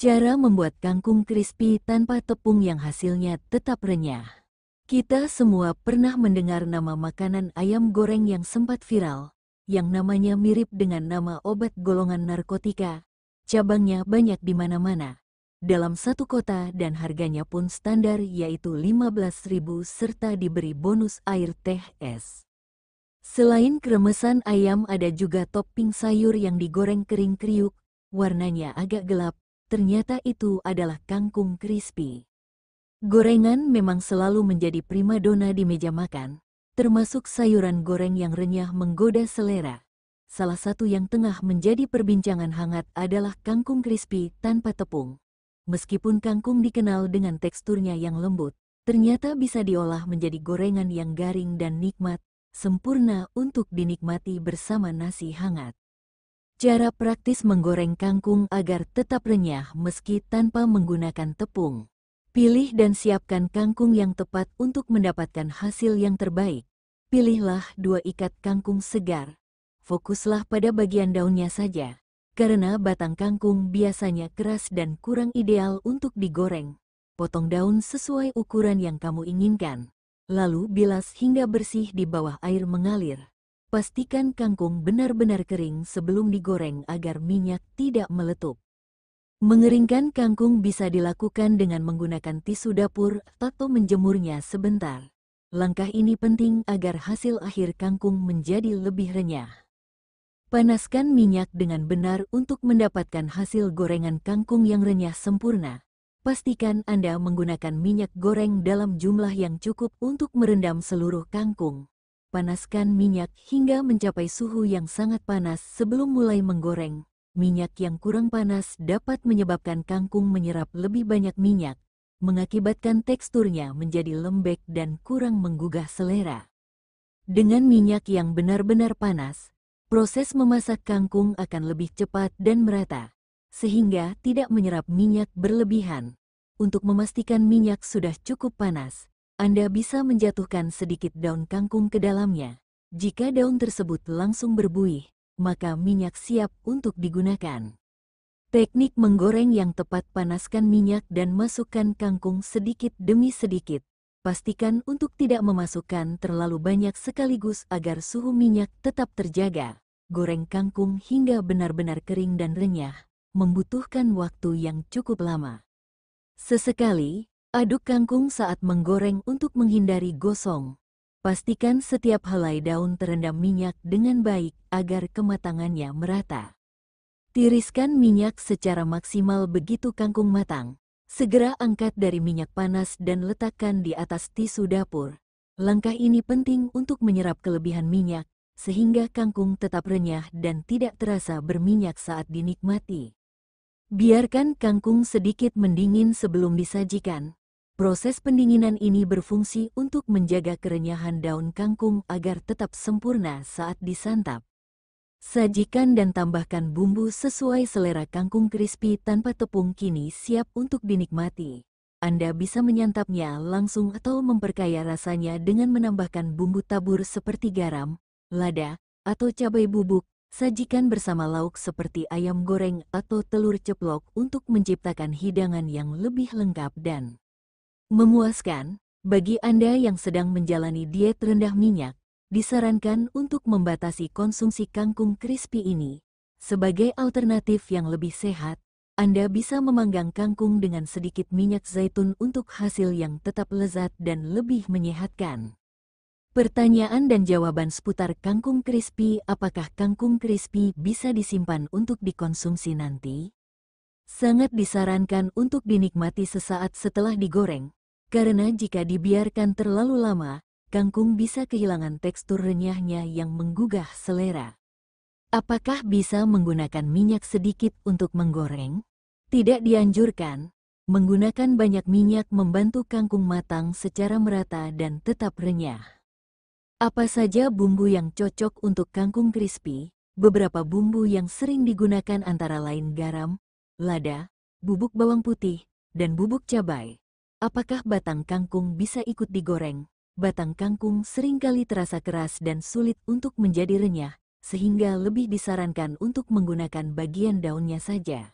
Cara membuat kangkung crispy tanpa tepung yang hasilnya tetap renyah. Kita semua pernah mendengar nama makanan ayam goreng yang sempat viral, yang namanya mirip dengan nama obat golongan narkotika. Cabangnya banyak di mana-mana, dalam satu kota, dan harganya pun standar, yaitu 15.000 serta diberi bonus air teh es. Selain kremesan ayam, ada juga topping sayur yang digoreng kering kriuk, warnanya agak gelap. Ternyata itu adalah kangkung crispy. Gorengan memang selalu menjadi primadona di meja makan, termasuk sayuran goreng yang renyah menggoda selera. Salah satu yang tengah menjadi perbincangan hangat adalah kangkung crispy tanpa tepung. Meskipun kangkung dikenal dengan teksturnya yang lembut, ternyata bisa diolah menjadi gorengan yang garing dan nikmat, sempurna untuk dinikmati bersama nasi hangat. Cara praktis menggoreng kangkung agar tetap renyah meski tanpa menggunakan tepung. Pilih dan siapkan kangkung yang tepat untuk mendapatkan hasil yang terbaik. Pilihlah 2 ikat kangkung segar. Fokuslah pada bagian daunnya saja, karena batang kangkung biasanya keras dan kurang ideal untuk digoreng. Potong daun sesuai ukuran yang kamu inginkan, lalu bilas hingga bersih di bawah air mengalir. Pastikan kangkung benar-benar kering sebelum digoreng agar minyak tidak meletup. Mengeringkan kangkung bisa dilakukan dengan menggunakan tisu dapur atau menjemurnya sebentar. Langkah ini penting agar hasil akhir kangkung menjadi lebih renyah. Panaskan minyak dengan benar untuk mendapatkan hasil gorengan kangkung yang renyah sempurna. Pastikan Anda menggunakan minyak goreng dalam jumlah yang cukup untuk merendam seluruh kangkung. Panaskan minyak hingga mencapai suhu yang sangat panas sebelum mulai menggoreng. Minyak yang kurang panas dapat menyebabkan kangkung menyerap lebih banyak minyak, mengakibatkan teksturnya menjadi lembek dan kurang menggugah selera. Dengan minyak yang benar-benar panas, proses memasak kangkung akan lebih cepat dan merata, sehingga tidak menyerap minyak berlebihan. Untuk memastikan minyak sudah cukup panas, Anda bisa menjatuhkan sedikit daun kangkung ke dalamnya. Jika daun tersebut langsung berbuih, maka minyak siap untuk digunakan. Teknik menggoreng yang tepat: panaskan minyak dan masukkan kangkung sedikit demi sedikit. Pastikan untuk tidak memasukkan terlalu banyak sekaligus agar suhu minyak tetap terjaga. Goreng kangkung hingga benar-benar kering dan renyah, membutuhkan waktu yang cukup lama. Sesekali, aduk kangkung saat menggoreng untuk menghindari gosong. Pastikan setiap helai daun terendam minyak dengan baik agar kematangannya merata. Tiriskan minyak secara maksimal begitu kangkung matang. Segera angkat dari minyak panas dan letakkan di atas tisu dapur. Langkah ini penting untuk menyerap kelebihan minyak, sehingga kangkung tetap renyah dan tidak terasa berminyak saat dinikmati. Biarkan kangkung sedikit mendingin sebelum disajikan. Proses pendinginan ini berfungsi untuk menjaga kerenyahan daun kangkung agar tetap sempurna saat disantap. Sajikan dan tambahkan bumbu sesuai selera. Kangkung crispy tanpa tepung kini siap untuk dinikmati. Anda bisa menyantapnya langsung atau memperkaya rasanya dengan menambahkan bumbu tabur seperti garam, lada, atau cabai bubuk. Sajikan bersama lauk seperti ayam goreng atau telur ceplok untuk menciptakan hidangan yang lebih lengkap dan memuaskan. Bagi Anda yang sedang menjalani diet rendah minyak, disarankan untuk membatasi konsumsi kangkung crispy ini. Sebagai alternatif yang lebih sehat, Anda bisa memanggang kangkung dengan sedikit minyak zaitun untuk hasil yang tetap lezat dan lebih menyehatkan. Pertanyaan dan jawaban seputar kangkung crispy. Apakah kangkung crispy bisa disimpan untuk dikonsumsi nanti? Sangat disarankan untuk dinikmati sesaat setelah digoreng, karena jika dibiarkan terlalu lama, kangkung bisa kehilangan tekstur renyahnya yang menggugah selera. Apakah bisa menggunakan minyak sedikit untuk menggoreng? Tidak dianjurkan. Menggunakan banyak minyak membantu kangkung matang secara merata dan tetap renyah. Apa saja bumbu yang cocok untuk kangkung crispy? Beberapa bumbu yang sering digunakan antara lain garam, lada, bubuk bawang putih, dan bubuk cabai. Apakah batang kangkung bisa ikut digoreng? Batang kangkung seringkali terasa keras dan sulit untuk menjadi renyah, sehingga lebih disarankan untuk menggunakan bagian daunnya saja.